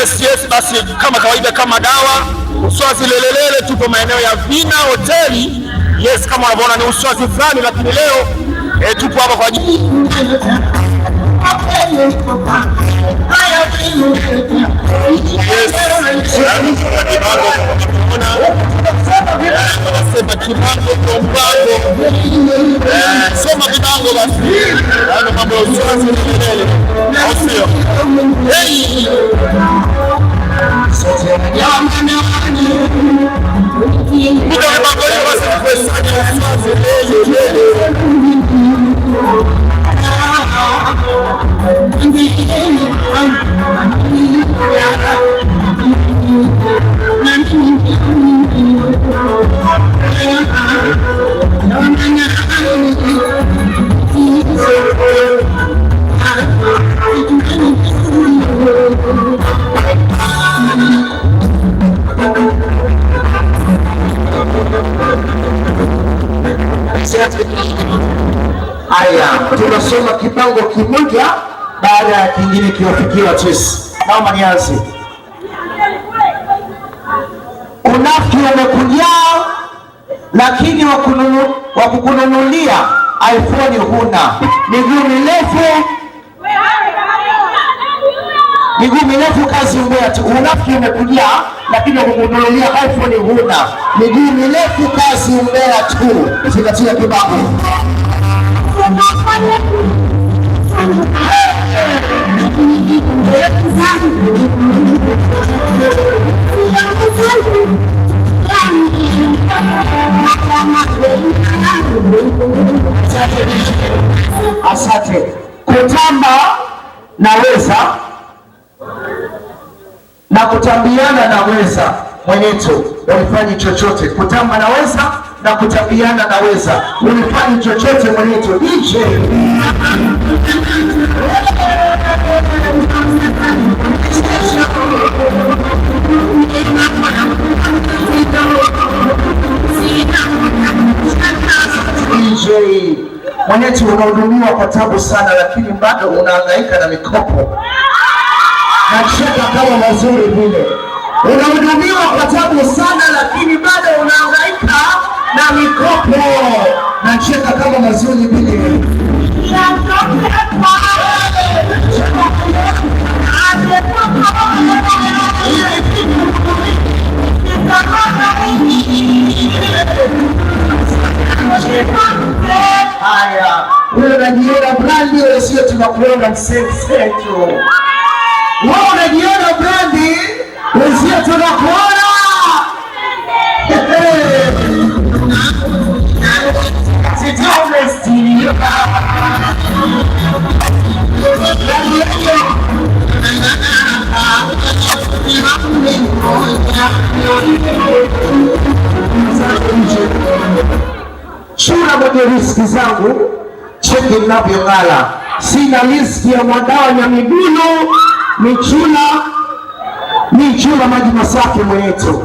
Yes, basi kama kawaida, kama dawa Uswazi Lelelele, tupo maeneo ya Vina hoteli. Yes, kama unavyoona ni uswazi fulani, lakini leo tupo hapa kwa ajili soma vibango basi, mambo ya Uswazi Lelelele, au sio? Haya, tunasoma kibango kimoja baada ya kingine kiwafikia chesi. Naomba nianze. Unafiki umekujaa, lakini wa kukununulia iPhone huna. Miguu mirefu kazi umbea tu. Unafiki umekujaa, lakini wa kukununulia iPhone huna. Miguu mirefu kazi umbea tu. Zingatia kibango. Asante. Kutamba naweza na kutambiana naweza. Mwenyeto unifanyi chochote. Kutamba naweza na kutambiana naweza. Unifanyi chochote mwenyeto. DJ mwenyeto, unahudumiwa kwa tabu sana, lakini bado unahangaika na mikopo. Nacheka kama mazuri vile. Unahudumiwa kwa tabu sana, lakini bado unahangaika na mikopo. Nacheka kama mazuri vile. Haya, wewe unajiona brandi, wewe sio tunakuona mseto. Wewe unajiona brandi, wewe sio tunakuona. Chura mwenye riski zangu, cheki mnavyong'ala. Sina riski ya Mwandawanya Miguno, ni chura maji masafi mwetu.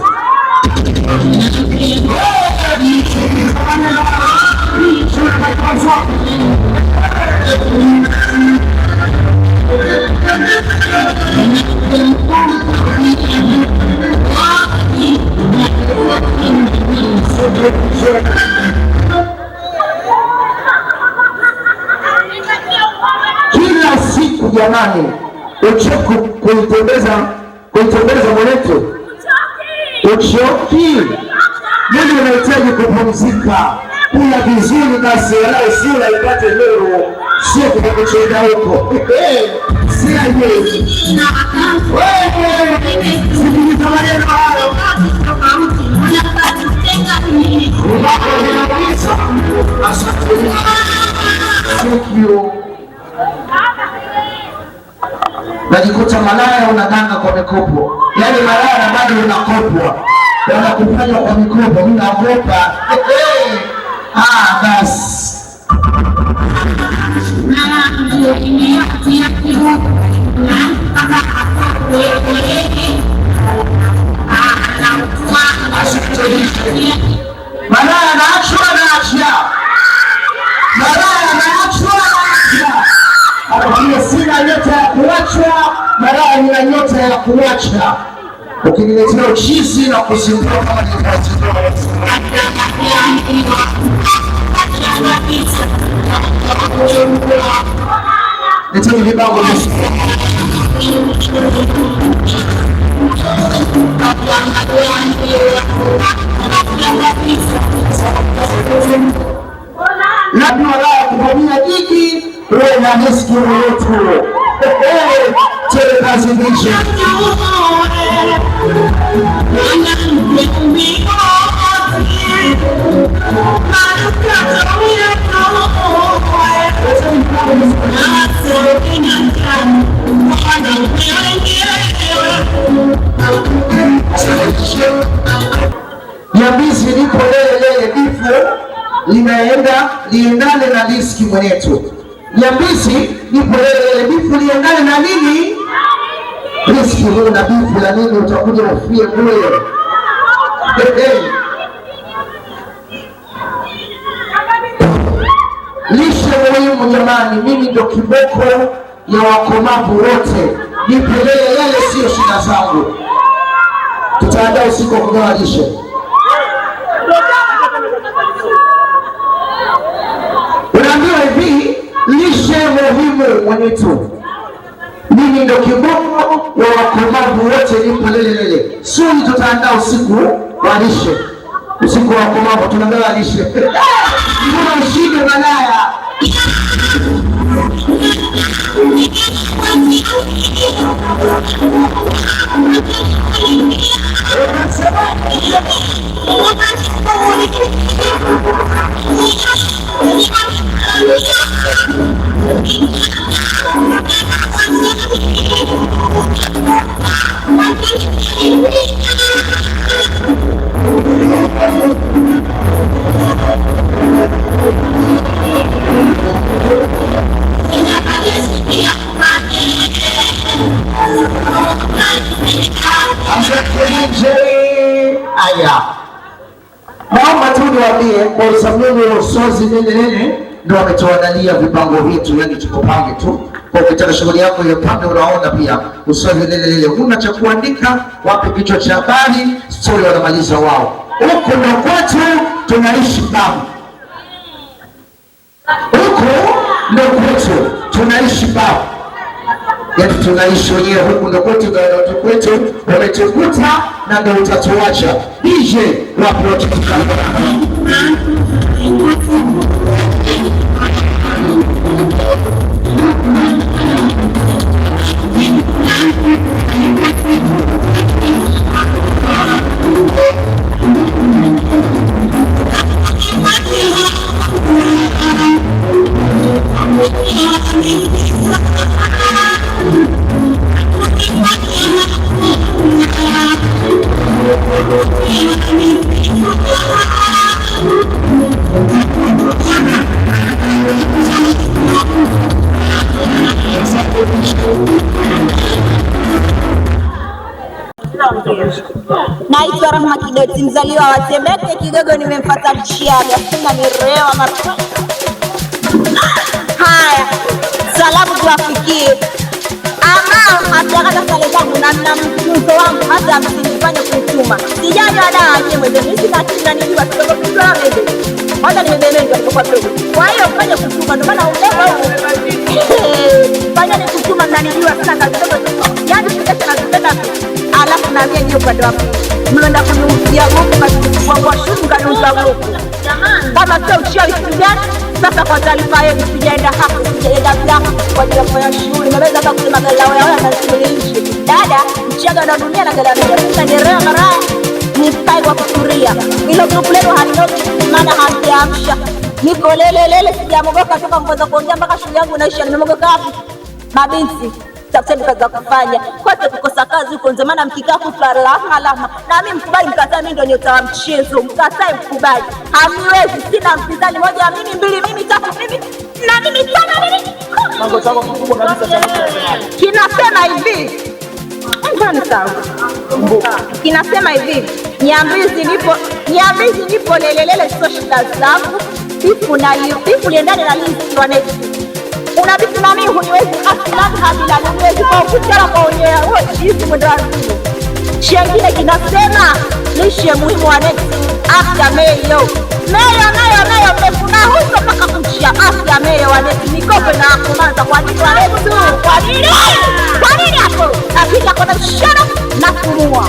Kila siku jamani, uchoki kuitembeza mwenetu. Uchoki mimi unahitaji kupumzika, kula vizuri na sura ipate nuru, sio kukucheza huko. Sia yeye. Sikiliza maneno hayo. Najikuta malaya unadanga kwa mikopo. Yaani malaya na bado unakopwa. Wanakufanya kwa mikopo, unaogopa. Basi. Malaya naachwa. Malaya naachwa. sina nyota ya kuachwa, mara nina nyota ya kuacha. Ukiniletea uchizi na kuzindua kama nilivyozinduka. Leteni vibango vya labda wala kufanyia jiki wewe na riski yetu. Tele kazi ndicho. Nyambizi lipo lele bifu linaenda liendane na riski mwenetu. Nyambizi lipo lele bifu liendane na nini? Riski. Huu na bifu la nini utakuja ufie bure. Lishe muhimu jamani, mimi ndo kiboko ya wakomavu wote. Nipelele sio shida zangu. Tutaandaa usiku wa kugawa lishe. Unaambiwa hivi, lishe muhimu mwenetu. Mimi ndo kiboko wa wakomavu wote, nipelele. Suli tutaandaa usiku wa lishe. Usiku wa wakomavu tunagawa lishe. Kuna ushinde malaya. Aya, naomba tu niwaambie kwa usamuni wa usozi nene ndio wametuandalia vipango vyetu, yani tukopange tu. Kwa ukitaka shughuli yako ile pande unaona pia usozi nene huna cha kuandika, wapi kichwa cha habari, story wanamaliza wao. Huko ndio kwetu tunaishi babu. Huko ndio kwetu tunaishi babu. Yaani tunaishi wenyewe, huku ndo kwetu, ndo kwetu, wametukuta na ndo utatuacha. DJ wapi watu Naitwa Rahma Kidoti, mzaliwa wa Temeke. Kidogo nimemfuata Mchiaga, sina nirewa mara. Haya, salamu tuwafikie ama atakata pale zangu na mtoto wangu hata msinifanye kutuma. Sijanywa dawa yeye mwenyewe, mimi sina kitu nijua kidogo kidogo mimi. Hata nimebemezwa kwa kidogo. Kwa hiyo fanya kutuma, ndio maana uleo fanya ni kutuma na nijua sana kidogo. Yaani sikata na kupenda alafu na mimi ndio upande wako. Mnaenda kuniuzia huko kwa shunga nuza huko. Kama sio uchawi gani? Sasa kwa taarifa yenu sijaenda hapo, sijaenda bila kwa ajili ya kufanya shughuli. Naweza hata kusema galao yao na nchi. Dada, Mchiaga na dunia na galao yao. Sasa ni reo mara ni pai kwa kuturia. Hilo grupu leo halinoki maana hajaamsha. Niko lele sijamogoka toka mwanzo kuongea mpaka shule yangu inaisha. Nimemogoka wapi? Mabinti tafuteni kazi za kufanya. Kote kukosa kazi huko ndio maana mkikaa kutwa alama. Na mimi mkubali mkataa, mimi ndio nyota wa mchezo. Mkataa mkubali. Hamwezi, sina mpinzani moja, mimi mbili, mimi tatu, mimi na mimi tano, mimi. Mambo chako kikubwa kabisa kinasema hivi. Ndio sawa. Kinasema hivi, Nyambizi nipo lelelele sio shida zangu. Ifu liendane na linzi wa next. unavisimamii huniwezi asilani habila niwezi kwa ukutala kwa unyea uwe chizi mwendazi. Shengine kinasema lishe muhimu wa neti afya meyo. Meyo mmefuna huso paka kuchia afya meyo wa neti mikope na akumanza kwa nini wa neti. Kwa nini? Kwa nini hapo? Akija kona shana na kumua.